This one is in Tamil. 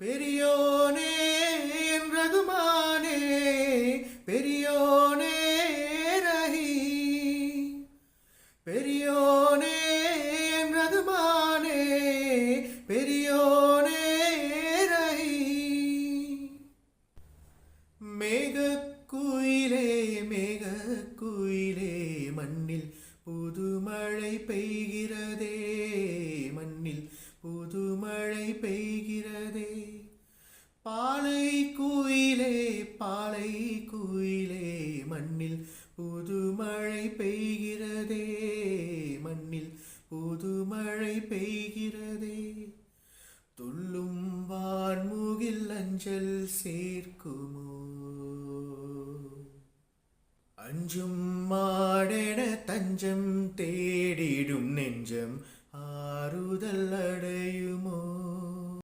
பெரியோனே என் ரகுமானே, பெரியோனே ரஹீம், பெரியோனே என் ரகுமானே, பெரியோனே ரஹீம். மேகக்குயிலே மேகக்குயிலே மண்ணில் புதுமழை பெய்கிறதே, மண்ணில் புதுமழை பெய்கிறதே. பாலை குயிலே பாலை குயிலே மண்ணில் புதுமழை பெய்கிறதே, மண்ணில் புதுமழை பெய்கிறதே. துள்ளும் வான்முகில் அஞ்சல் சேர்க்குமோ, அஞ்சும் மாடென தஞ்சம் தேடிடும் நெஞ்சம்